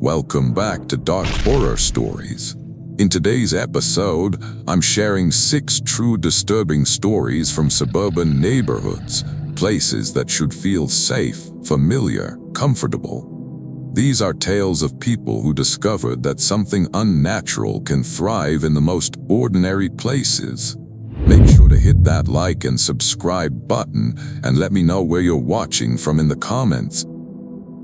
Welcome back to Dark Horror Stories. In today's episode, I'm sharing 6 true disturbing stories from suburban neighborhoods, places that should feel safe, familiar, comfortable. These are tales of people who discovered that something unnatural can thrive in the most ordinary places. Make sure to hit that like and subscribe button and let me know where you're watching from in the comments.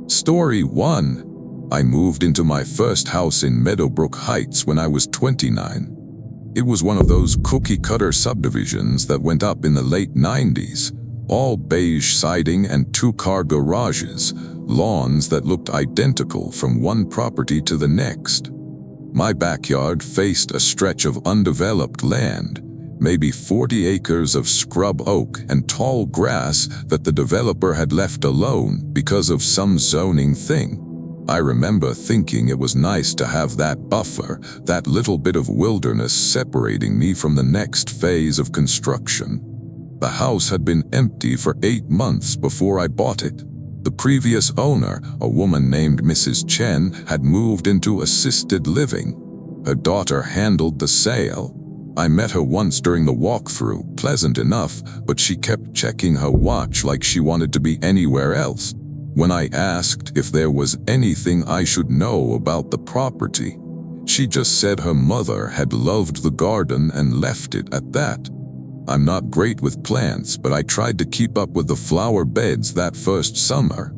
Story 1. I moved into my first house in Meadowbrook Heights when I was 29. It was one of those cookie-cutter subdivisions that went up in the late 90s, all beige siding and 2-car garages, lawns that looked identical from one property to the next. My backyard faced a stretch of undeveloped land, maybe 40 acres of scrub oak and tall grass that the developer had left alone because of some zoning thing. I remember thinking it was nice to have that buffer, that little bit of wilderness separating me from the next phase of construction. The house had been empty for 8 months before I bought it. The previous owner, a woman named Mrs. Chen, had moved into assisted living. Her daughter handled the sale. I met her once during the walkthrough, pleasant enough, but she kept checking her watch like she wanted to be anywhere else. When I asked if there was anything I should know about the property, she just said her mother had loved the garden and left it at that. I'm not great with plants, but I tried to keep up with the flower beds that first summer.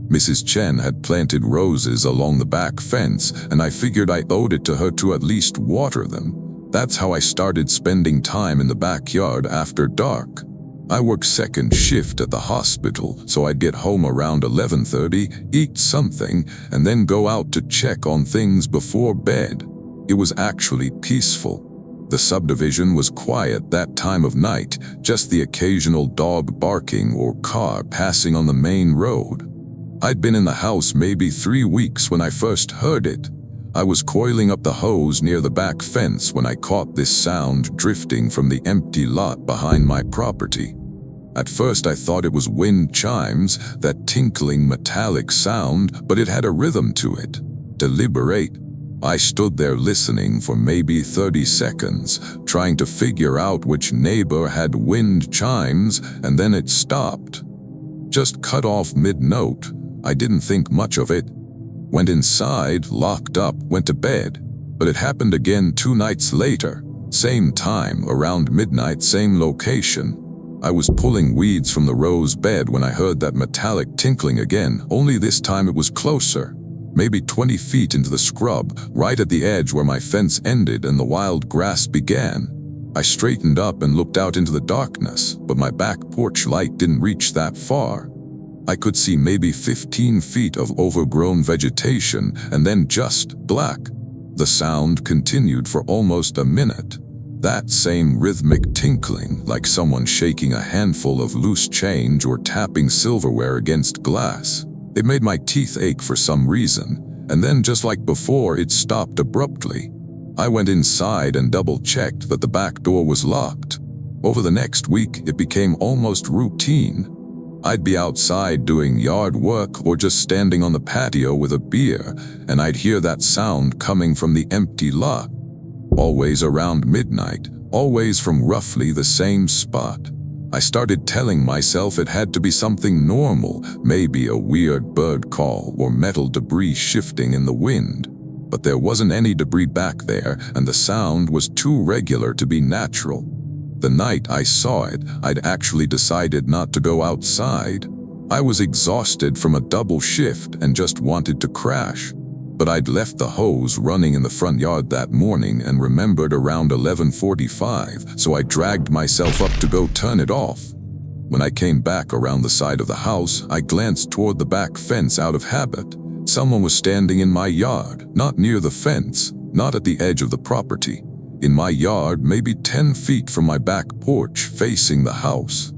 Mrs. Chen had planted roses along the back fence, and I figured I owed it to her to at least water them. That's how I started spending time in the backyard after dark. I worked second shift at the hospital, so I'd get home around 11:30, eat something, and then go out to check on things before bed. It was actually peaceful. The subdivision was quiet that time of night, just the occasional dog barking or car passing on the main road. I'd been in the house maybe 3 weeks when I first heard it. I was coiling up the hose near the back fence when I caught this sound drifting from the empty lot behind my property. At first I thought it was wind chimes, that tinkling metallic sound, but it had a rhythm to it. Deliberate. I stood there listening for maybe 30 seconds, trying to figure out which neighbor had wind chimes, and then it stopped. Just cut off mid-note. I didn't think much of it. Went inside, locked up, went to bed. But it happened again 2 nights later. Same time, around midnight, same location. I was pulling weeds from the rose bed when I heard that metallic tinkling again, only this time it was closer. Maybe 20 feet into the scrub, right at the edge where my fence ended and the wild grass began. I straightened up and looked out into the darkness, but my back porch light didn't reach that far. I could see maybe 15 feet of overgrown vegetation and then just black. The sound continued for almost a minute. That same rhythmic tinkling, like someone shaking a handful of loose change or tapping silverware against glass. It made my teeth ache for some reason, and then just like before, it stopped abruptly. I went inside and double-checked that the back door was locked. Over the next week, it became almost routine. I'd be outside doing yard work or just standing on the patio with a beer, and I'd hear that sound coming from the empty lot. Always around midnight, always from roughly the same spot. I started telling myself it had to be something normal, maybe a weird bird call or metal debris shifting in the wind. But there wasn't any debris back there, and the sound was too regular to be natural. The night I saw it, I'd actually decided not to go outside. I was exhausted from a double shift and just wanted to crash. But I'd left the hose running in the front yard that morning and remembered around 11:45, so I dragged myself up to go turn it off. When I came back around the side of the house, I glanced toward the back fence out of habit. Someone was standing in my yard, not near the fence, not at the edge of the property. In my yard, maybe 10 feet from my back porch, facing the house.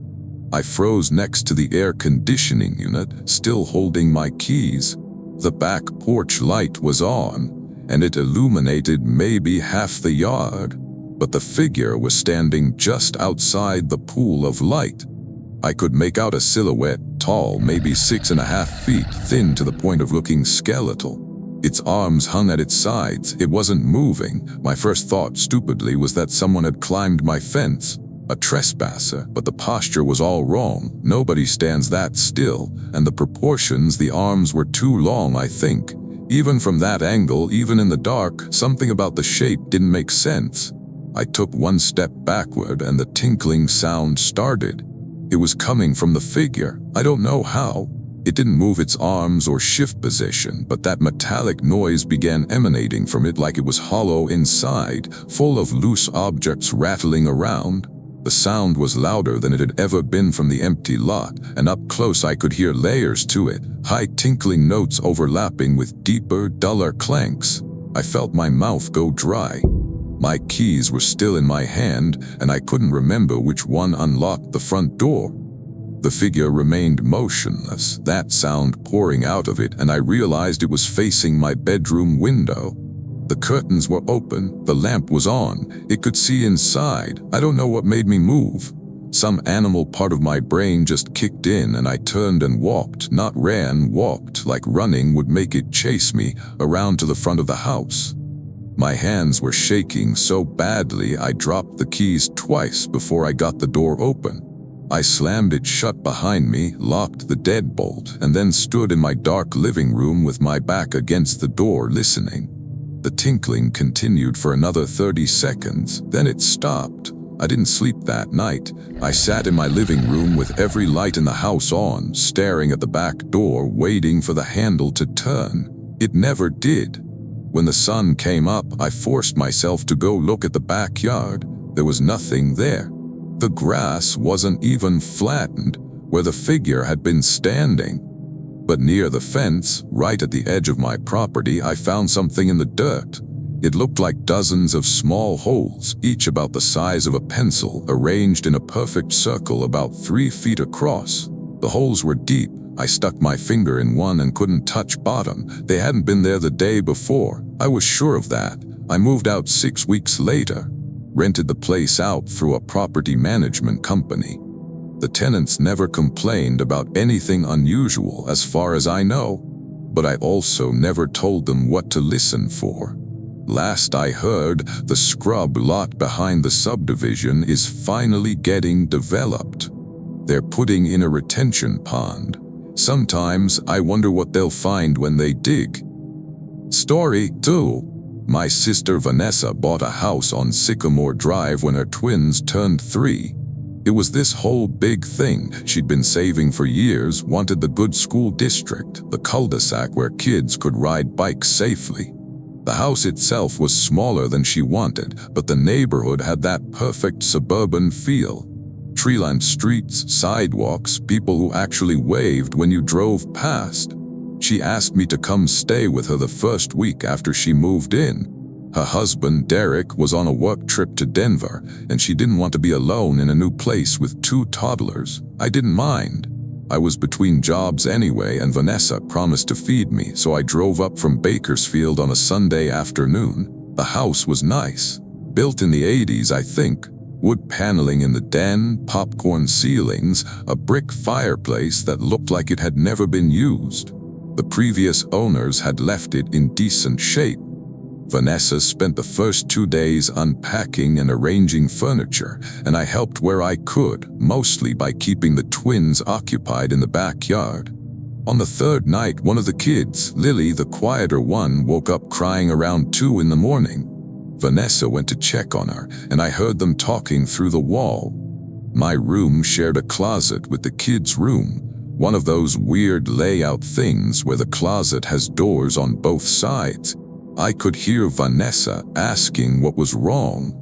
I froze next to the air conditioning unit, still holding my keys. The back porch light was on, and it illuminated maybe half the yard, but the figure was standing just outside the pool of light. I could make out a silhouette, tall, maybe 6.5 feet, thin to the point of looking skeletal. Its arms hung at its sides. It wasn't moving. My first thought, stupidly, was that someone had climbed my fence. A trespasser, but the posture was all wrong. Nobody stands that still, and the proportions, the arms were too long, I think. Even from that angle, even in the dark, something about the shape didn't make sense. I took one step backward and the tinkling sound started. It was coming from the figure. I don't know how. It didn't move its arms or shift position, but that metallic noise began emanating from it like it was hollow inside, full of loose objects rattling around. The sound was louder than it had ever been from the empty lot, and up close I could hear layers to it, high tinkling notes overlapping with deeper, duller clanks. I felt my mouth go dry. My keys were still in my hand, and I couldn't remember which one unlocked the front door. The figure remained motionless, that sound pouring out of it, and I realized it was facing my bedroom window. The curtains were open, the lamp was on, it could see inside. I don't know what made me move. Some animal part of my brain just kicked in and I turned and walked, not ran, walked, like running would make it chase me, around to the front of the house. My hands were shaking so badly I dropped the keys twice before I got the door open. I slammed it shut behind me, locked the deadbolt, and then stood in my dark living room with my back against the door listening. The tinkling continued for another 30 seconds, then it stopped. I didn't sleep that night. I sat in my living room with every light in the house on, staring at the back door, waiting for the handle to turn. It never did. When the sun came up, I forced myself to go look at the backyard. There was nothing there. The grass wasn't even flattened where the figure had been standing. But near the fence, right at the edge of my property, I found something in the dirt. It looked like dozens of small holes, each about the size of a pencil, arranged in a perfect circle about 3 feet across. The holes were deep. I stuck my finger in one and couldn't touch bottom. They hadn't been there the day before. I was sure of that. I moved out 6 weeks later, rented the place out through a property management company. The tenants never complained about anything unusual as far as I know, but I also never told them what to listen for. Last I heard, the scrub lot behind the subdivision is finally getting developed. They're putting in a retention pond. Sometimes I wonder what they'll find when they dig. Story 2. My sister Vanessa bought a house on Sycamore Drive when her twins turned 3. It was this whole big thing. She'd been saving for years, wanted the good school district, the cul-de-sac where kids could ride bikes safely. The house itself was smaller than she wanted, but the neighborhood had that perfect suburban feel. Tree-lined streets, sidewalks, people who actually waved when you drove past. She asked me to come stay with her the first week after she moved in. Her husband, Derek, was on a work trip to Denver, and she didn't want to be alone in a new place with 2 toddlers. I didn't mind. I was between jobs anyway, and Vanessa promised to feed me, so I drove up from Bakersfield on a Sunday afternoon. The house was nice. Built in the 80s, I think. Wood paneling in the den, popcorn ceilings, a brick fireplace that looked like it had never been used. The previous owners had left it in decent shape. Vanessa spent the first 2 days unpacking and arranging furniture, and I helped where I could, mostly by keeping the twins occupied in the backyard. On the 3rd night, one of the kids, Lily, the quieter one, woke up crying around 2 in the morning. Vanessa went to check on her, and I heard them talking through the wall. My room shared a closet with the kids' room, one of those weird layout things where the closet has doors on both sides. I could hear Vanessa asking what was wrong,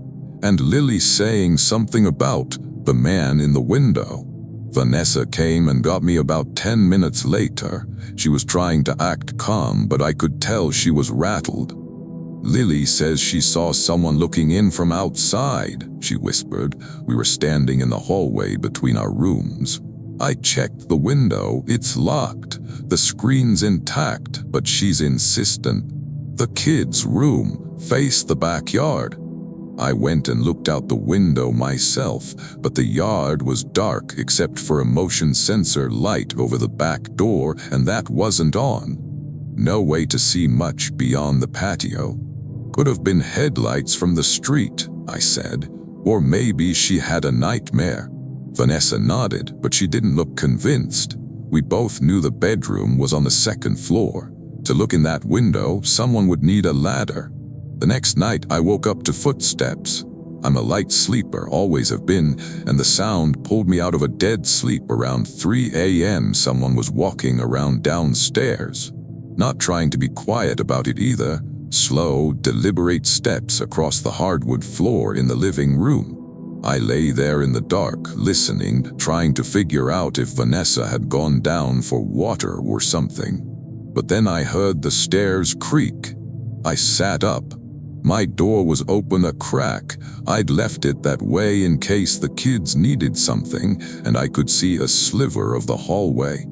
and Lily saying something about the man in the window. Vanessa came and got me about 10 minutes later. She was trying to act calm, but I could tell she was rattled. Lily says she saw someone looking in from outside, she whispered. We were standing in the hallway between our rooms. I checked the window. It's locked. The screen's intact, but she's insistent. The kids' room faced the backyard. I went and looked out the window myself, but the yard was dark except for a motion sensor light over the back door, and that wasn't on. No way to see much beyond the patio. Could have been headlights from the street, I said. Or maybe she had a nightmare. Vanessa nodded, but she didn't look convinced. We both knew the bedroom was on the second floor. To look in that window, someone would need a ladder. The next night, I woke up to footsteps. I'm a light sleeper, always have been, and the sound pulled me out of a dead sleep around 3 a.m. Someone was walking around downstairs. Not trying to be quiet about it either. Slow, deliberate steps across the hardwood floor in the living room. I lay there in the dark, listening, trying to figure out if Vanessa had gone down for water or something. But then I heard the stairs creak. I sat up. My door was open a crack. I'd left it that way in case the kids needed something, and I could see a sliver of the hallway.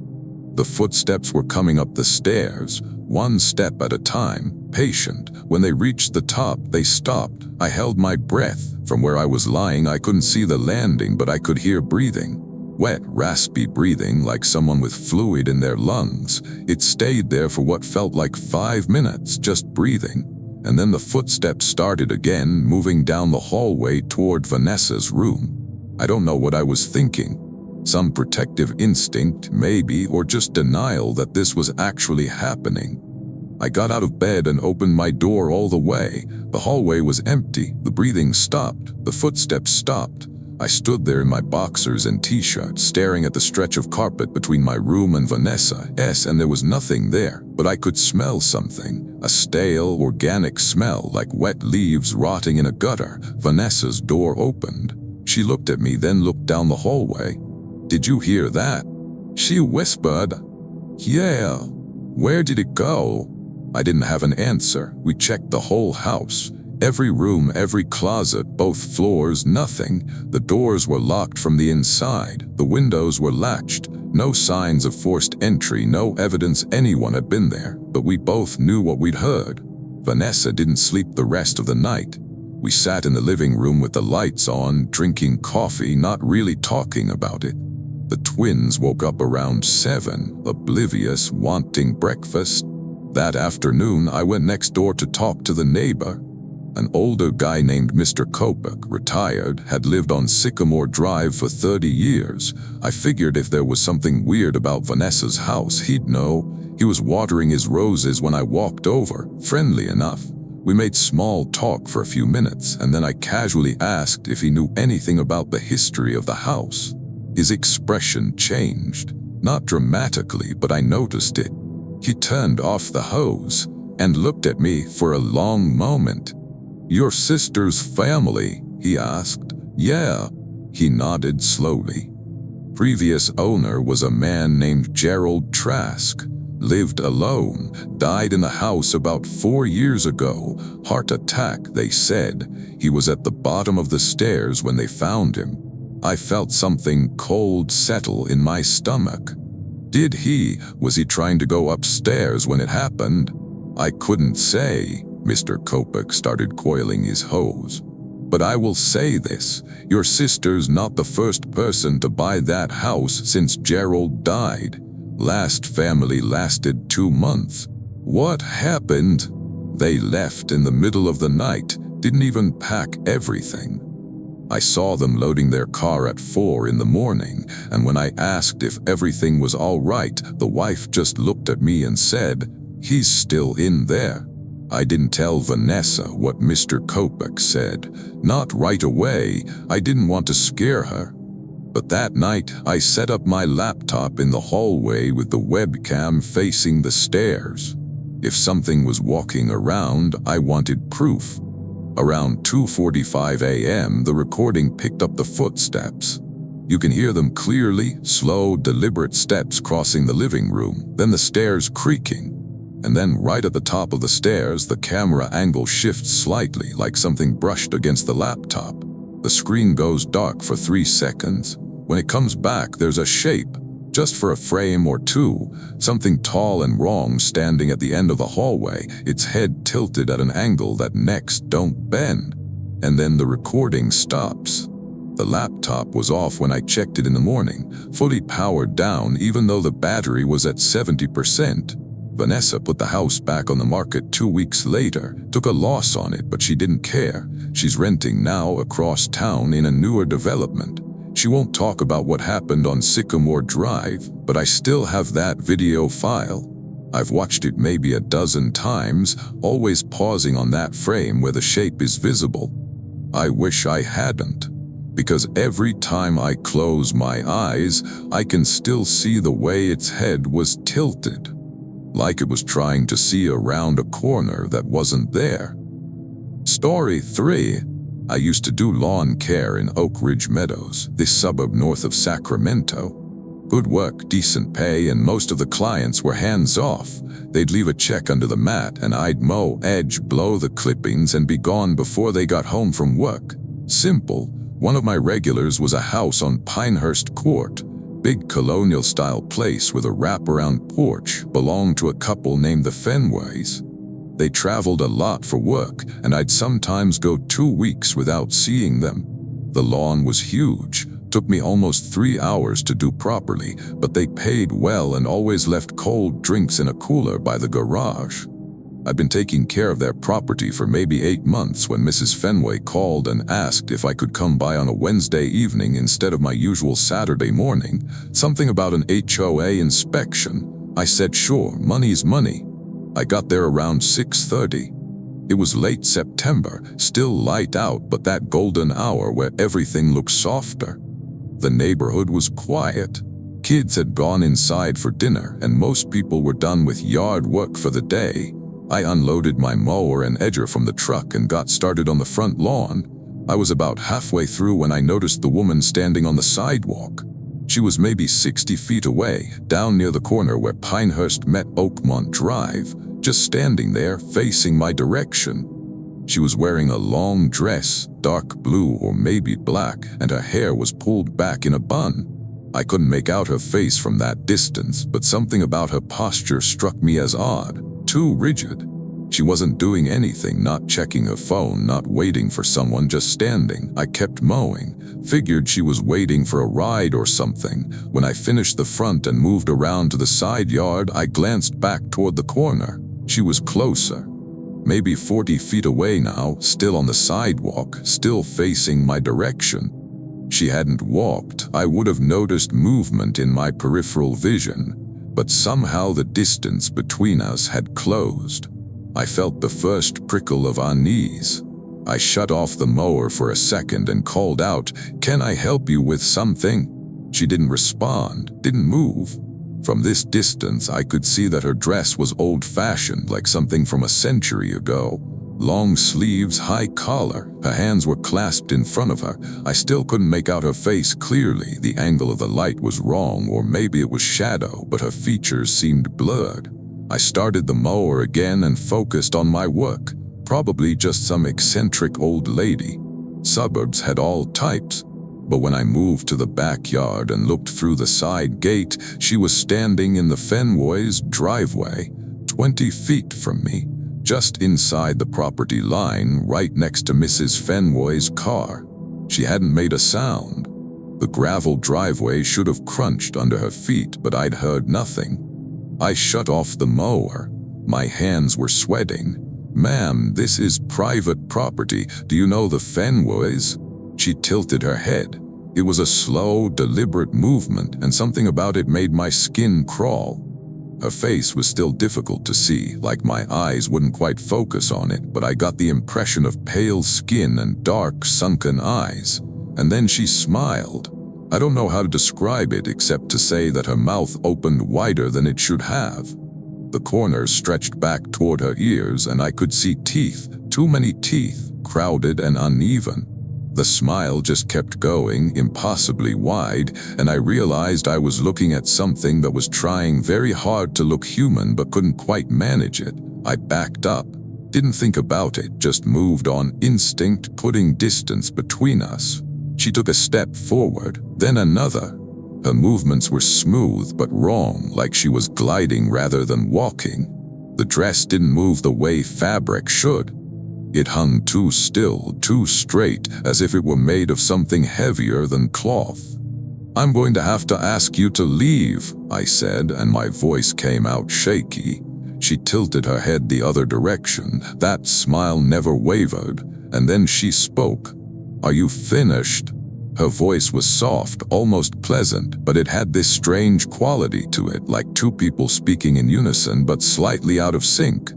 The footsteps were coming up the stairs, one step at a time, patient. When they reached the top, they stopped. I held my breath. From where I was lying, I couldn't see the landing, but I could hear breathing. Wet, raspy breathing, like someone with fluid in their lungs. It stayed there for what felt like 5 minutes, just breathing. And then the footsteps started again, moving down the hallway toward Vanessa's room. I don't know what I was thinking. Some protective instinct, maybe, or just denial that this was actually happening. I got out of bed and opened my door all the way. The hallway was empty. The breathing stopped. The footsteps stopped. I stood there in my boxers and t-shirt, staring at the stretch of carpet between my room and Vanessa's, and there was nothing there, but I could smell something. A stale, organic smell, like wet leaves rotting in a gutter. Vanessa's door opened. She looked at me, then looked down the hallway. "Did you hear that?" she whispered. "Yeah." "Where did it go?" I didn't have an answer. We checked the whole house. Every room, every closet, both floors, nothing. The doors were locked from the inside. The windows were latched. No signs of forced entry, no evidence anyone had been there. But we both knew what we'd heard. Vanessa didn't sleep the rest of the night. We sat in the living room with the lights on, drinking coffee, not really talking about it. The twins woke up around 7, oblivious, wanting breakfast. That afternoon, I went next door to talk to the neighbor. An older guy named Mr. Kopek, retired, had lived on Sycamore Drive for 30 years. I figured if there was something weird about Vanessa's house, he'd know. He was watering his roses when I walked over, friendly enough. We made small talk for a few minutes, and then I casually asked if he knew anything about the history of the house. His expression changed. Not dramatically, but I noticed it. He turned off the hose and looked at me for a long moment. "Your sister's family?" he asked. "Yeah." He nodded slowly. Previous owner was a man named Gerald Trask. Lived alone. Died in the house about 4 years ago. Heart attack, they said. He was at the bottom of the stairs when they found him. I felt something cold settle in my stomach. Was he trying to go upstairs when it happened? I couldn't say. Mr. Kopek started coiling his hose. But I will say this, your sister's not the first person to buy that house since Gerald died. Last family lasted 2 months. What happened? They left in the middle of the night, didn't even pack everything. I saw them loading their car at 4 in the morning, and when I asked if everything was all right, the wife just looked at me and said, "He's still in there." I didn't tell Vanessa what Mr. Kopek said. Not right away, I didn't want to scare her. But that night, I set up my laptop in the hallway with the webcam facing the stairs. If something was walking around, I wanted proof. Around 2:45 a.m., the recording picked up the footsteps. You can hear them clearly, slow, deliberate steps crossing the living room, then the stairs creaking. And then right at the top of the stairs, the camera angle shifts slightly, like something brushed against the laptop. The screen goes dark for 3 seconds. When it comes back, there's a shape, just for a frame or two, something tall and wrong standing at the end of the hallway, its head tilted at an angle that necks don't bend. And then the recording stops. The laptop was off when I checked it in the morning, fully powered down even though the battery was at 70%. Vanessa put the house back on the market 2 weeks later, took a loss on it, but she didn't care. She's renting now across town in a newer development. She won't talk about what happened on Sycamore Drive, but I still have that video file. I've watched it maybe a dozen times, always pausing on that frame where the shape is visible. I wish I hadn't, because every time I close my eyes, I can still see the way its head was tilted, like it was trying to see around a corner that wasn't there. Story 3. I used to do lawn care in Oak Ridge Meadows, this suburb north of Sacramento. Good work, decent pay, and most of the clients were hands-off. They'd leave a check under the mat and I'd mow, edge, blow the clippings, and be gone before they got home from work. Simple. One of my regulars was a house on Pinehurst Court, big colonial-style place with a wraparound porch, belonged to a couple named the Fenways. They traveled a lot for work, and I'd sometimes go 2 weeks without seeing them. The lawn was huge. Took me almost 3 hours to do properly, but they paid well and always left cold drinks in a cooler by the garage. I'd been taking care of their property for maybe 8 months when Mrs. Fenway called and asked if I could come by on a Wednesday evening instead of my usual Saturday morning. Something about an HOA inspection. I said sure, money's money. I got there around 6:30. It was late September, still light out, but that golden hour where everything looks softer. The neighborhood was quiet. Kids had gone inside for dinner, and most people were done with yard work for the day. I unloaded my mower and edger from the truck and got started on the front lawn. I was about halfway through when I noticed the woman standing on the sidewalk. She was maybe 60 feet away, down near the corner where Pinehurst met Oakmont Drive, just standing there, facing my direction. She was wearing a long dress, dark blue or maybe black, and her hair was pulled back in a bun. I couldn't make out her face from that distance, but something about her posture struck me as odd, too rigid. She wasn't doing anything, not checking her phone, not waiting for someone, just standing. I kept mowing, figured she was waiting for a ride or something. When I finished the front and moved around to the side yard, I glanced back toward the corner. She was closer. Maybe 40 feet away now, still on the sidewalk, still facing my direction. She hadn't walked. I would have noticed movement in my peripheral vision, but somehow the distance between us had closed. I felt the first prickle of unease. I shut off the mower for a second and called out, "Can I help you with something?" She didn't respond, didn't move. From this distance, I could see that her dress was old-fashioned, like something from a century ago. Long sleeves, high collar, her hands were clasped in front of her. I still couldn't make out her face clearly. The angle of the light was wrong, or maybe it was shadow, but her features seemed blurred. I started the mower again and focused on my work. Probably just some eccentric old lady. Suburbs had all types. But when I moved to the backyard and looked through the side gate, she was standing in the Fenways' driveway, 20 feet from me, just inside the property line, right next to Mrs. Fenway's car. She hadn't made a sound. The gravel driveway should have crunched under her feet, but I'd heard nothing. I shut off the mower. My hands were sweating. "Ma'am, this is private property. Do you know the Fenways?" She tilted her head. It was a slow, deliberate movement, and something about it made my skin crawl. Her face was still difficult to see, like my eyes wouldn't quite focus on it, but I got the impression of pale skin and dark, sunken eyes. And then she smiled. I don't know how to describe it except to say that her mouth opened wider than it should have. The corners stretched back toward her ears, and I could see teeth, too many teeth, crowded and uneven. The smile just kept going, impossibly wide, and I realized I was looking at something that was trying very hard to look human but couldn't quite manage it. I backed up. Didn't think about it, just moved on instinct, putting distance between us. She took a step forward, then another. Her movements were smooth but wrong, like she was gliding rather than walking. The dress didn't move the way fabric should. It hung too still, too straight, as if it were made of something heavier than cloth. "I'm going to have to ask you to leave," I said, and my voice came out shaky. She tilted her head the other direction. That smile never wavered, and then she spoke. "Are you finished?" Her voice was soft, almost pleasant, but it had this strange quality to it, like two people speaking in unison but slightly out of sync.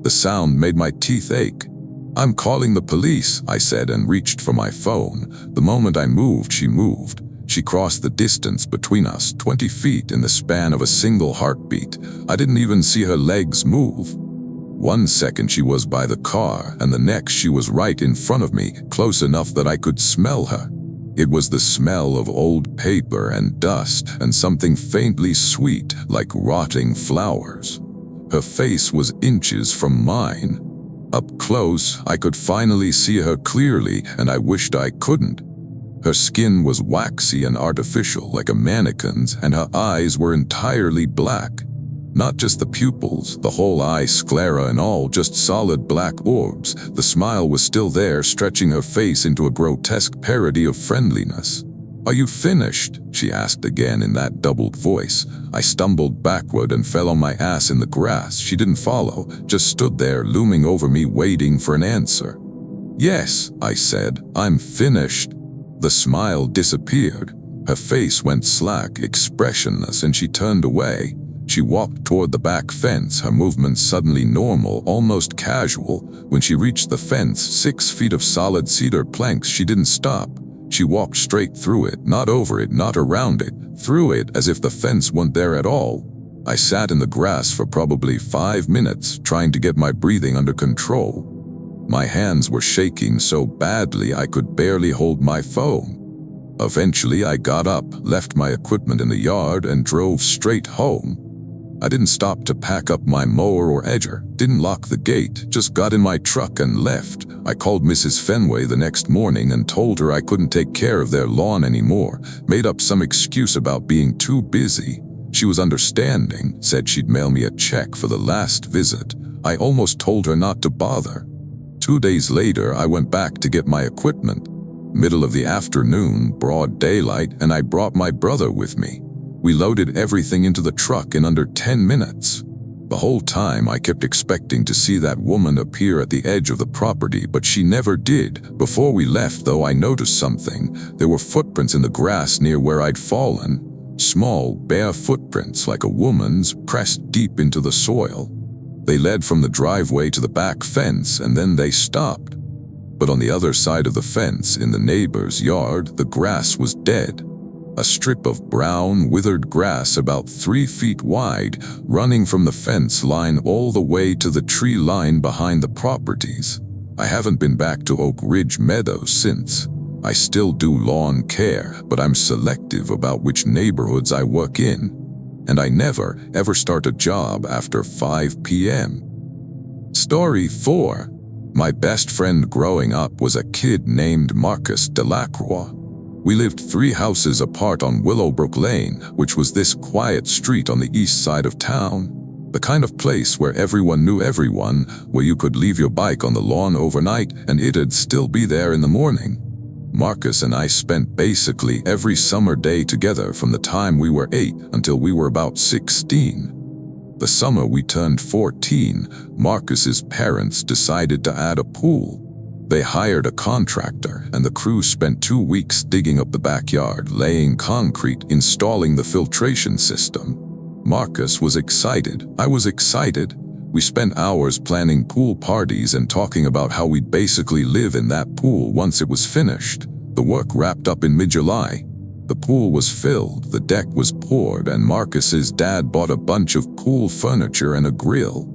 The sound made my teeth ache. "I'm calling the police," I said and reached for my phone. The moment I moved, she moved. She crossed the distance between us, 20 feet in the span of a single heartbeat. I didn't even see her legs move. 1 second she was by the car, and the next she was right in front of me, close enough that I could smell her. It was the smell of old paper and dust, and something faintly sweet, like rotting flowers. Her face was inches from mine. Up close, I could finally see her clearly, and I wished I couldn't. Her skin was waxy and artificial, like a mannequin's, and her eyes were entirely black. Not just the pupils, the whole eye, sclera and all, just solid black orbs. The smile was still there, stretching her face into a grotesque parody of friendliness. "Are you finished?" she asked again in that doubled voice. I stumbled backward and fell on my ass in the grass. She didn't follow, just stood there looming over me, waiting for an answer. "Yes," I said, "I'm finished." The smile disappeared. Her face went slack, expressionless, and she turned away. She walked toward the back fence, her movements suddenly normal, almost casual. When she reached the fence, 6 feet of solid cedar planks, she didn't stop. She walked straight through it, not over it, not around it, through it, as if the fence wasn't there at all. I sat in the grass for probably 5 minutes, trying to get my breathing under control. My hands were shaking so badly I could barely hold my phone. Eventually I got up, left my equipment in the yard, and drove straight home. I didn't stop to pack up my mower or edger, didn't lock the gate, just got in my truck and left. I called Mrs. Fenway the next morning and told her I couldn't take care of their lawn anymore, made up some excuse about being too busy. She was understanding, said she'd mail me a check for the last visit. I almost told her not to bother. 2 days later, I went back to get my equipment. Middle of the afternoon, broad daylight, and I brought my brother with me. We loaded everything into the truck in under 10 minutes. The whole time I kept expecting to see that woman appear at the edge of the property, but she never did. Before we left, though, I noticed something. There were footprints in the grass near where I'd fallen. Small, bare footprints, like a woman's, pressed deep into the soil. They led from the driveway to the back fence, and then they stopped. But on the other side of the fence, in the neighbor's yard, the grass was dead. A strip of brown, withered grass about 3 feet wide, running from the fence line all the way to the tree line behind the properties. I haven't been back to Oak Ridge Meadows since. I still do lawn care, but I'm selective about which neighborhoods I work in. And I never, ever start a job after 5 p.m. Story 4. My best friend growing up was a kid named Marcus Delacroix. We lived 3 houses apart on Willowbrook Lane, which was this quiet street on the east side of town. The kind of place where everyone knew everyone, where you could leave your bike on the lawn overnight and it'd still be there in the morning. Marcus and I spent basically every summer day together from the time we were 8 until we were about 16. The summer we turned 14, Marcus's parents decided to add a pool. They hired a contractor, and the crew spent 2 weeks digging up the backyard, laying concrete, installing the filtration system. Marcus was excited. I was excited. We spent hours planning pool parties and talking about how we'd basically live in that pool once it was finished. The work wrapped up in mid-July. The pool was filled, the deck was poured, and Marcus's dad bought a bunch of pool furniture and a grill.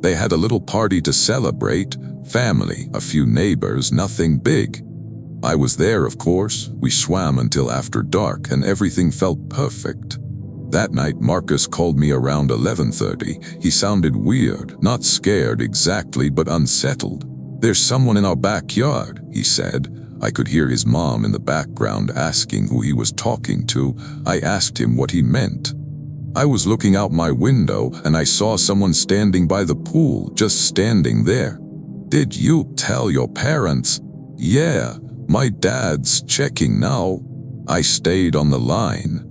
They had a little party to celebrate. Family, a few neighbors, nothing big. I was there, of course. We swam until after dark, and everything felt perfect. That night, Marcus called me around 11:30. He sounded weird, not scared exactly, but unsettled. "There's someone in our backyard," he said. I could hear his mom in the background asking who he was talking to. I asked him what he meant. I was looking out my window, and I saw someone standing by the pool, just standing there. "Did you tell your parents?" "Yeah, my dad's checking now." I stayed on the line.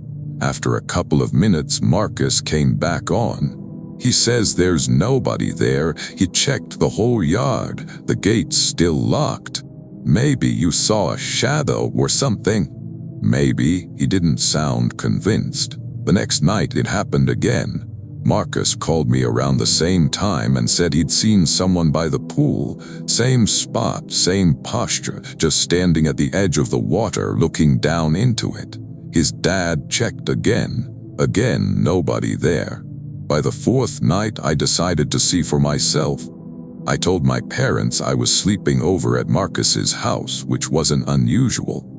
After a couple of minutes, Marcus came back on. He says there's nobody there. He checked the whole yard. The gate's still locked. Maybe you saw a shadow or something. Maybe. He didn't sound convinced. The next night it happened again. Marcus called me around the same time and said he'd seen someone by the pool. Same spot, same posture, just standing at the edge of the water looking down into it. His dad checked again. Again, nobody there. By the fourth night, I decided to see for myself. I told my parents I was sleeping over at Marcus's house, which wasn't unusual.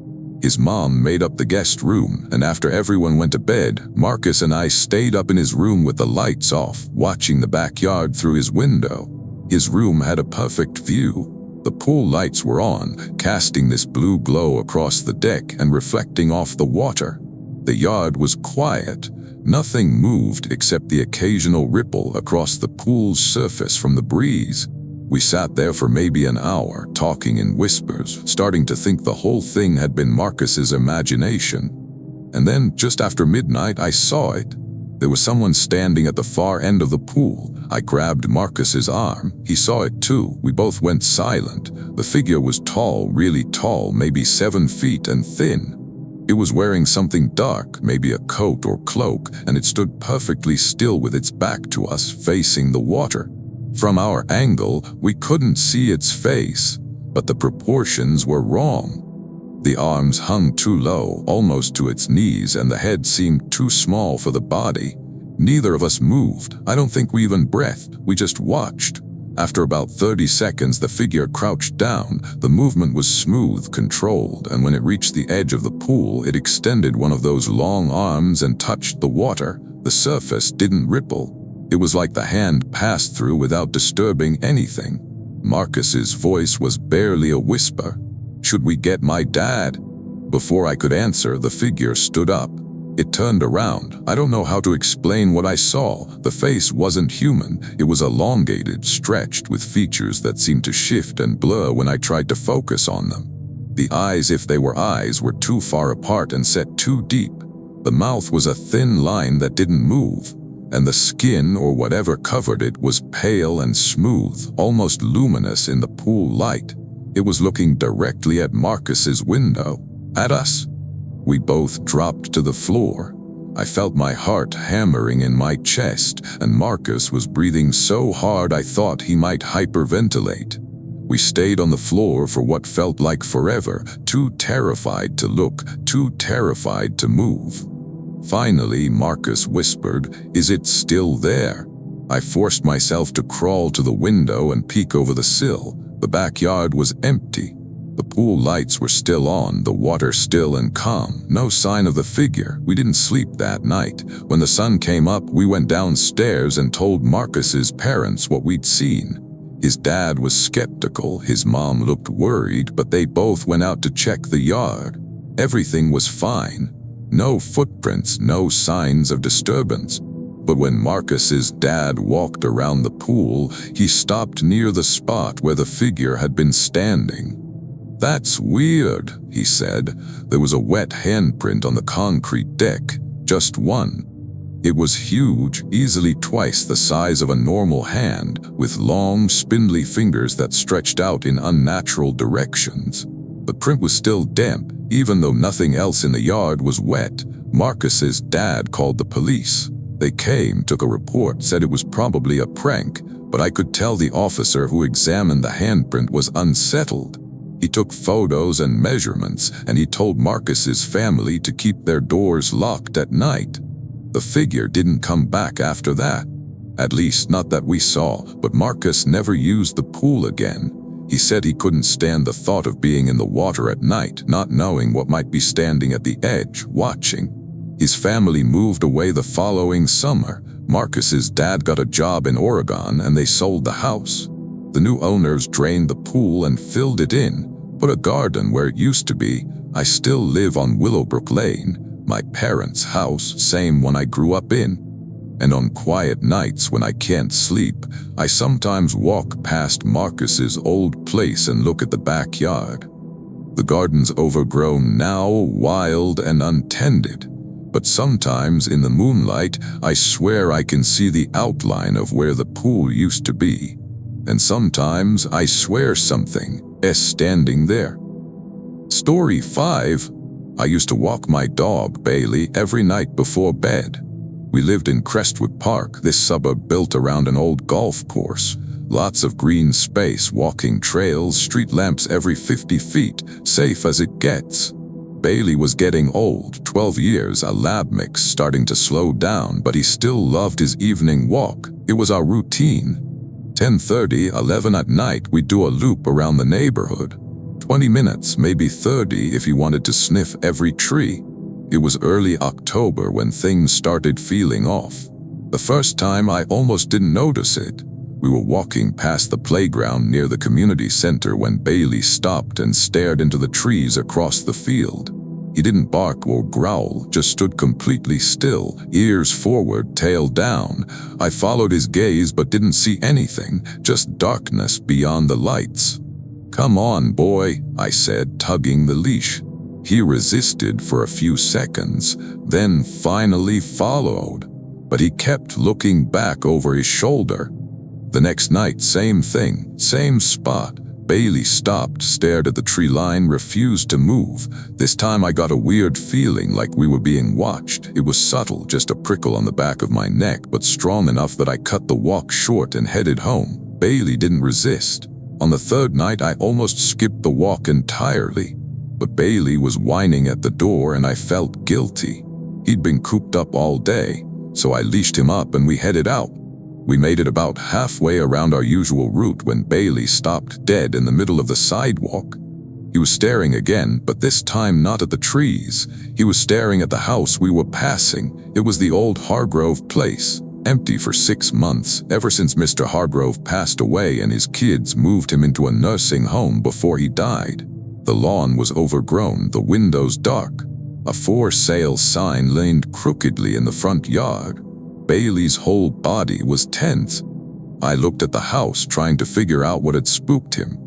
His mom made up the guest room, and after everyone went to bed, Marcus and I stayed up in his room with the lights off, watching the backyard through his window. His room had a perfect view. The pool lights were on, casting this blue glow across the deck and reflecting off the water. The yard was quiet. Nothing moved except the occasional ripple across the pool's surface from the breeze. We sat there for maybe an hour, talking in whispers, starting to think the whole thing had been Marcus's imagination. And then, just after midnight, I saw it. There was someone standing at the far end of the pool. I grabbed Marcus's arm. He saw it too. We both went silent. The figure was tall, really tall, maybe 7 feet, and thin. It was wearing something dark, maybe a coat or cloak, and it stood perfectly still with its back to us, facing the water. From our angle, we couldn't see its face, but the proportions were wrong. The arms hung too low, almost to its knees, and the head seemed too small for the body. Neither of us moved. I don't think we even breathed. We just watched. After about 30 seconds, the figure crouched down. The movement was smooth, controlled, and when it reached the edge of the pool, it extended one of those long arms and touched the water. The surface didn't ripple. It was like the hand passed through without disturbing anything. Marcus's voice was barely a whisper. "Should we get my dad?" Before I could answer, the figure stood up. It turned around. I don't know how to explain what I saw. The face wasn't human. It was elongated, stretched, with features that seemed to shift and blur when I tried to focus on them. The eyes, if they were eyes, were too far apart and set too deep. The mouth was a thin line that didn't move, and the skin, or whatever covered it, was pale and smooth, almost luminous in the pool light. It was looking directly at Marcus's window, at us. We both dropped to the floor. I felt my heart hammering in my chest, and Marcus was breathing so hard I thought he might hyperventilate. We stayed on the floor for what felt like forever, too terrified to look, too terrified to move. Finally, Marcus whispered, "Is it still there?" I forced myself to crawl to the window and peek over the sill. The backyard was empty. The pool lights were still on, the water still and calm. No sign of the figure. We didn't sleep that night. When the sun came up, we went downstairs and told Marcus's parents what we'd seen. His dad was skeptical. His mom looked worried, but they both went out to check the yard. Everything was fine. No footprints, no signs of disturbance. But when Marcus's dad walked around the pool, he stopped near the spot where the figure had been standing. "That's weird," he said. There was a wet handprint on the concrete deck, just one. It was huge, easily twice the size of a normal hand, with long, spindly fingers that stretched out in unnatural directions. The print was still damp, even though nothing else in the yard was wet. Marcus's dad called the police. They came, took a report, said it was probably a prank, but I could tell the officer who examined the handprint was unsettled. He took photos and measurements, and he told Marcus's family to keep their doors locked at night. The figure didn't come back after that. At least not that we saw, but Marcus never used the pool again. He said he couldn't stand the thought of being in the water at night, not knowing what might be standing at the edge, watching. His family moved away the following summer. Marcus's dad got a job in Oregon and they sold the house. The new owners drained the pool and filled it in, put a garden where it used to be. I still live on Willowbrook Lane, my parents' house, same one I grew up in. And on quiet nights when I can't sleep, I sometimes walk past Marcus's old place and look at the backyard. The garden's overgrown now, wild and untended, but sometimes in the moonlight, I swear I can see the outline of where the pool used to be. And sometimes I swear something is standing there. Story 5. I used to walk my dog, Bailey, every night before bed. We lived in Crestwood Park, this suburb built around an old golf course. Lots of green space, walking trails, street lamps every 50 feet, safe as it gets. Bailey was getting old, 12 years, a lab mix, starting to slow down, but he still loved his evening walk. It was our routine. 10:30, 11 at night, we'd do a loop around the neighborhood. 20 minutes, maybe 30 if he wanted to sniff every tree. It was early October when things started feeling off. The first time I almost didn't notice it. We were walking past the playground near the community center when Bailey stopped and stared into the trees across the field. He didn't bark or growl, just stood completely still, ears forward, tail down. I followed his gaze but didn't see anything, just darkness beyond the lights. "Come on, boy," I said, tugging the leash. He resisted for a few seconds, then finally followed, but he kept looking back over his shoulder. The next night, same thing, same spot. Bailey stopped, stared at the tree line, refused to move. This time I got a weird feeling like we were being watched. It was subtle, just a prickle on the back of my neck, but strong enough that I cut the walk short and headed home. Bailey didn't resist. On the third night, I almost skipped the walk entirely. But Bailey was whining at the door and I felt guilty. He'd been cooped up all day, so I leashed him up and we headed out. We made it about halfway around our usual route when Bailey stopped dead in the middle of the sidewalk. He was staring again, but this time not at the trees. He was staring at the house we were passing. It was the old Hargrove place, empty for 6 months, ever since Mr. Hargrove passed away and his kids moved him into a nursing home before he died. The lawn was overgrown, the windows dark. A for sale sign leaned crookedly in the front yard. Bailey's whole body was tense. I looked at the house, trying to figure out what had spooked him.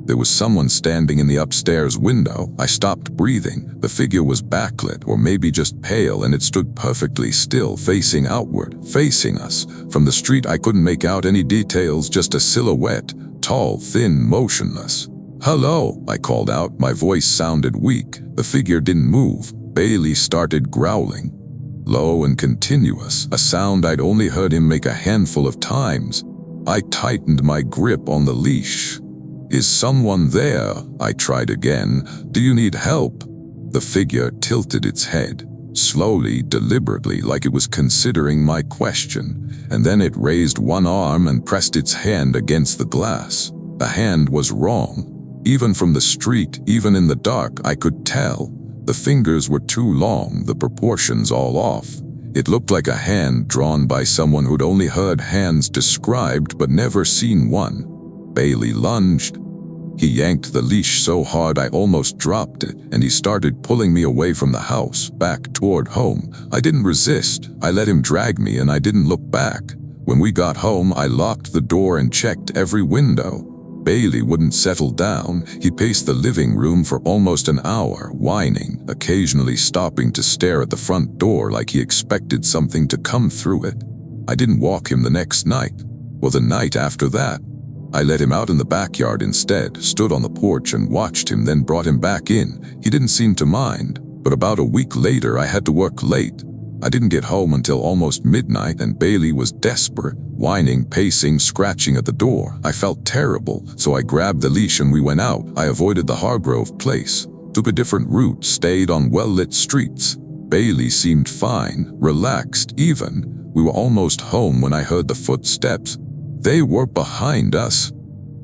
There was someone standing in the upstairs window. I stopped breathing. The figure was backlit, or maybe just pale, and it stood perfectly still, facing outward, facing us. From the street I couldn't make out any details, just a silhouette, tall, thin, motionless. "Hello," I called out. My voice sounded weak. The figure didn't move. Bailey started growling. Low and continuous, a sound I'd only heard him make a handful of times. I tightened my grip on the leash. "Is someone there?" I tried again. "Do you need help?" The figure tilted its head, slowly, deliberately, like it was considering my question, and then it raised one arm and pressed its hand against the glass. The hand was wrong. Even from the street, even in the dark, I could tell. The fingers were too long, the proportions all off. It looked like a hand drawn by someone who'd only heard hands described but never seen one. Bailey lunged. He yanked the leash so hard I almost dropped it, and he started pulling me away from the house, back toward home. I didn't resist. I let him drag me and I didn't look back. When we got home, I locked the door and checked every window. Bailey wouldn't settle down. He paced the living room for almost an hour, whining, occasionally stopping to stare at the front door like he expected something to come through it. I didn't walk him the next night, or the night after that. I let him out in the backyard instead, stood on the porch and watched him, then brought him back in. He didn't seem to mind, but about a week later I had to work late. I didn't get home until almost midnight and Bailey was desperate, whining, pacing, scratching at the door. I felt terrible, so I grabbed the leash and we went out. I avoided the Hargrove place, took a different route, stayed on well-lit streets. Bailey seemed fine, relaxed even. We were almost home when I heard the footsteps. They were behind us,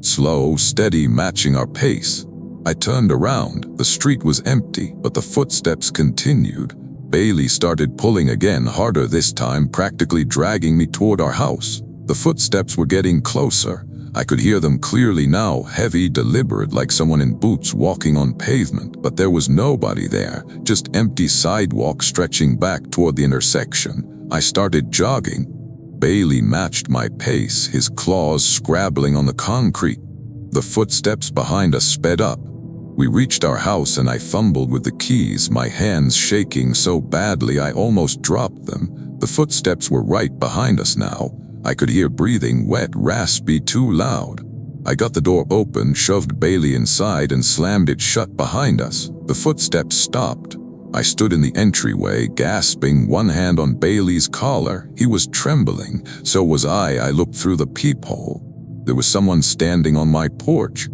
slow, steady, matching our pace. I turned around. The street was empty, but the footsteps continued. Bailey started pulling again, harder this time, practically dragging me toward our house. The footsteps were getting closer. I could hear them clearly now, heavy, deliberate, like someone in boots walking on pavement, but there was nobody there, just empty sidewalk stretching back toward the intersection. I started jogging. Bailey matched my pace, his claws scrabbling on the concrete. The footsteps behind us sped up. We reached our house and I fumbled with the keys, my hands shaking so badly I almost dropped them. The footsteps were right behind us now. I could hear breathing, wet, raspy, too loud. I got the door open, shoved Bailey inside, and slammed it shut behind us. The footsteps stopped. I stood in the entryway, gasping, one hand on Bailey's collar. He was trembling. So was I. I looked through the peephole. There was someone standing on my porch.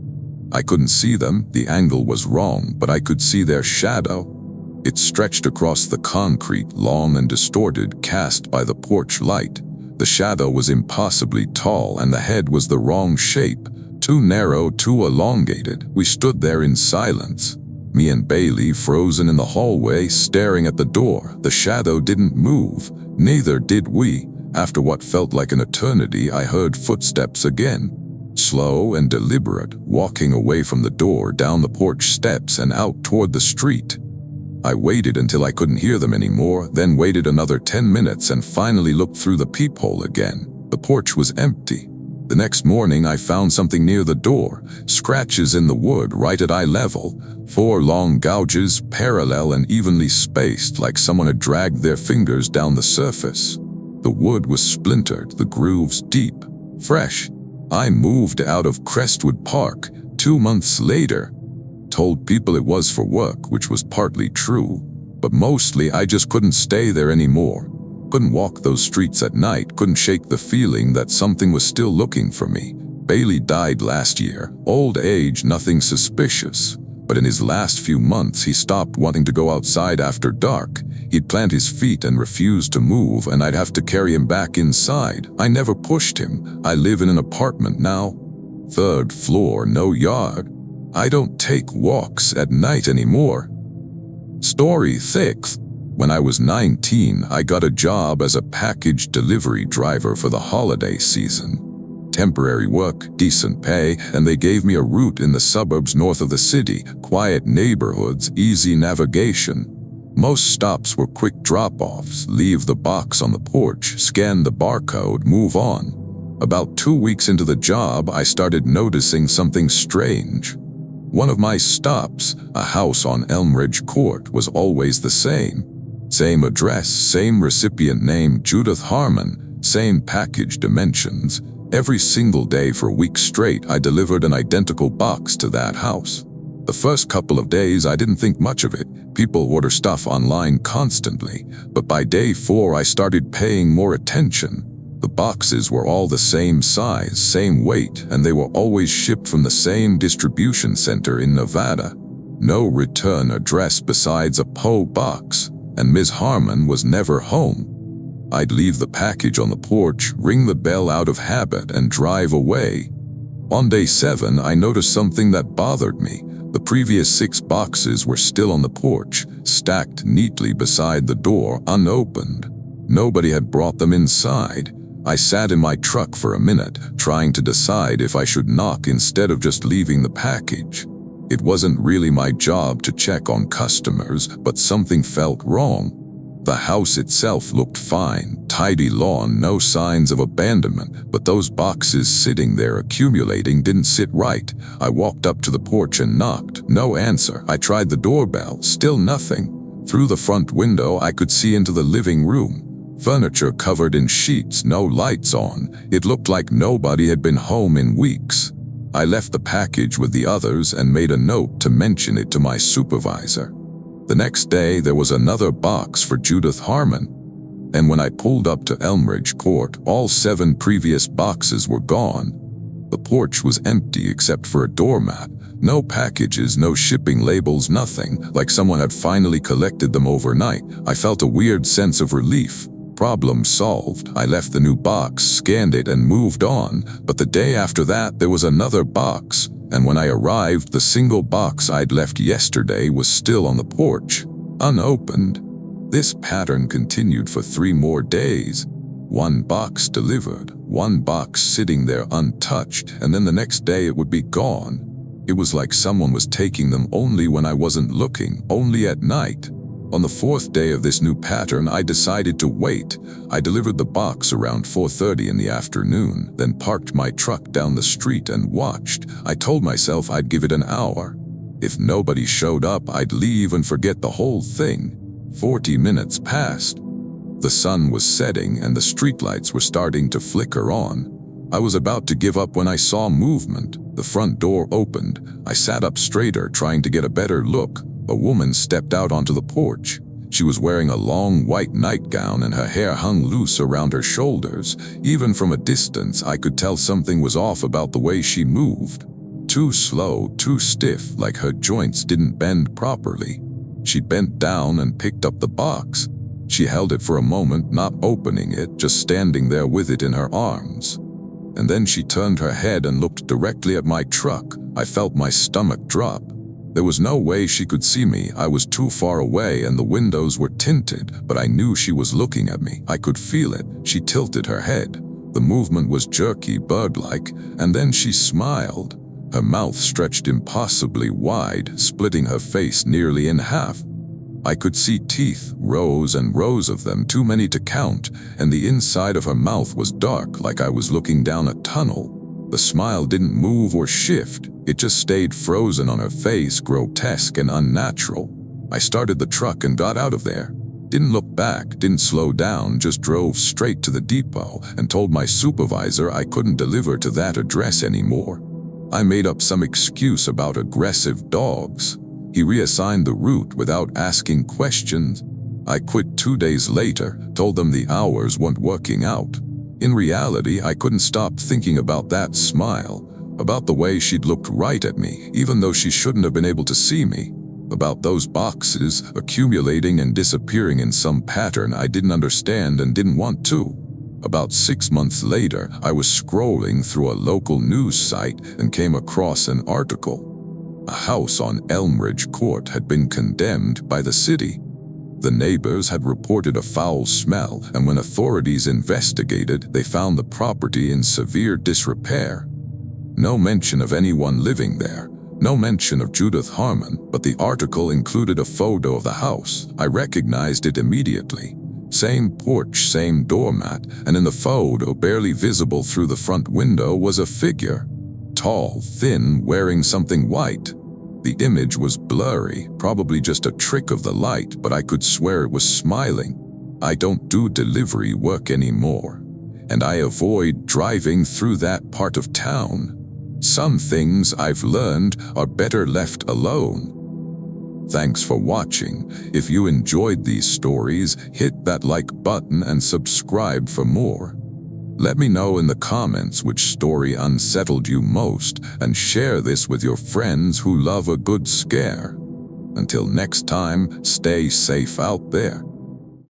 I couldn't see them, the angle was wrong, but I could see their shadow. It stretched across the concrete, long and distorted, cast by the porch light. The shadow was impossibly tall, and the head was the wrong shape, too narrow, too elongated. We stood there in silence. Me and Bailey frozen in the hallway, staring at the door. The shadow didn't move, neither did we. After what felt like an eternity, I heard footsteps again. Slow and deliberate, walking away from the door, down the porch steps and out toward the street. I waited until I couldn't hear them anymore, then waited another 10 minutes and finally looked through the peephole again. The porch was empty. The next morning I found something near the door, scratches in the wood right at eye level, 4 long gouges, parallel and evenly spaced, like someone had dragged their fingers down the surface. The wood was splintered, the grooves deep, fresh. I moved out of Crestwood Park 2 months later. Told people it was for work, which was partly true, but mostly I just couldn't stay there anymore. Couldn't walk those streets at night, couldn't shake the feeling that something was still looking for me. Bailey died last year. Old age, nothing suspicious. But in his last few months, he stopped wanting to go outside after dark. He'd plant his feet and refuse to move, and I'd have to carry him back inside. I never pushed him. I live in an apartment now. 3rd floor, no yard. I don't take walks at night anymore. Story 6. When I was 19, I got a job as a package delivery driver for the holiday season. Temporary work, decent pay, and they gave me a route in the suburbs north of the city, quiet neighborhoods, easy navigation. Most stops were quick drop-offs, leave the box on the porch, scan the barcode, move on. About 2 weeks into the job, I started noticing something strange. One of my stops, a house on Elmridge Court, was always the same. Same address, same recipient name, Judith Harmon, same package dimensions. Every single day for weeks straight, I delivered an identical box to that house. The first couple of days, I didn't think much of it. People order stuff online constantly. But by day 4, I started paying more attention. The boxes were all the same size, same weight, and they were always shipped from the same distribution center in Nevada. No return address besides a PO box, and Ms. Harmon was never home. I'd leave the package on the porch, ring the bell out of habit, and drive away. On day 7, I noticed something that bothered me. The previous 6 boxes were still on the porch, stacked neatly beside the door, unopened. Nobody had brought them inside. I sat in my truck for a minute, trying to decide if I should knock instead of just leaving the package. It wasn't really my job to check on customers, but something felt wrong. The house itself looked fine, tidy lawn, no signs of abandonment, but those boxes sitting there accumulating didn't sit right. I walked up to the porch and knocked. No answer. I tried the doorbell. Still nothing. Through the front window, I could see into the living room. Furniture covered in sheets, no lights on. It looked like nobody had been home in weeks. I left the package with the others and made a note to mention it to my supervisor. The next day, there was another box for Judith Harmon. And when I pulled up to Elmridge Court, all 7 previous boxes were gone. The porch was empty except for a doormat. No packages, no shipping labels, nothing, like someone had finally collected them overnight. I felt a weird sense of relief. Problem solved. I left the new box, scanned it, and moved on. But the day after that, there was another box. And when I arrived, the single box I'd left yesterday was still on the porch, unopened. This pattern continued for 3 more days. 1 box delivered, 1 box sitting there untouched, and then the next day it would be gone. It was like someone was taking them only when I wasn't looking, only at night. On the 4th day of this new pattern, I decided to wait. I delivered the box around 4:30 in the afternoon, then parked my truck down the street and watched. I told myself I'd give it an hour. If nobody showed up, I'd leave and forget the whole thing. 40 minutes passed. The sun was setting and the streetlights were starting to flicker on. I was about to give up when I saw movement. The front door opened. I sat up straighter, trying to get a better look. A woman stepped out onto the porch. She was wearing a long white nightgown and her hair hung loose around her shoulders. Even from a distance, I could tell something was off about the way she moved. Too slow, too stiff, like her joints didn't bend properly. She bent down and picked up the box. She held it for a moment, not opening it, just standing there with it in her arms. And then she turned her head and looked directly at my truck. I felt my stomach drop. There was no way she could see me. I was too far away and the windows were tinted, but I knew she was looking at me. I could feel it. She tilted her head. The movement was jerky, bird-like, and then she smiled. Her mouth stretched impossibly wide, splitting her face nearly in half. I could see teeth, rows and rows of them, too many to count, and the inside of her mouth was dark, like I was looking down a tunnel. The smile didn't move or shift. It just stayed frozen on her face, grotesque and unnatural. I started the truck and got out of there. Didn't look back, didn't slow down, just drove straight to the depot and told my supervisor I couldn't deliver to that address anymore. I made up some excuse about aggressive dogs. He reassigned the route without asking questions. I quit 2 days later, told them the hours weren't working out. In reality, I couldn't stop thinking about that smile, about the way she'd looked right at me, even though she shouldn't have been able to see me, about those boxes accumulating and disappearing in some pattern I didn't understand and didn't want to. About 6 months later, I was scrolling through a local news site and came across an article. A house on Elmridge Court had been condemned by the city. The neighbors had reported a foul smell, and when authorities investigated, they found the property in severe disrepair. No mention of anyone living there, no mention of Judith Harmon, but the article included a photo of the house. I recognized it immediately. Same porch, same doormat, and in the photo, barely visible through the front window, was a figure. Tall, thin, wearing something white. The image was blurry, probably just a trick of the light, but I could swear it was smiling. I don't do delivery work anymore, and I avoid driving through that part of town. Some things I've learned are better left alone. Thanks for watching. If you enjoyed these stories, hit that like button and subscribe for more. Let me know in the comments which story unsettled you most, and share this with your friends who love a good scare. Until next time, stay safe out there.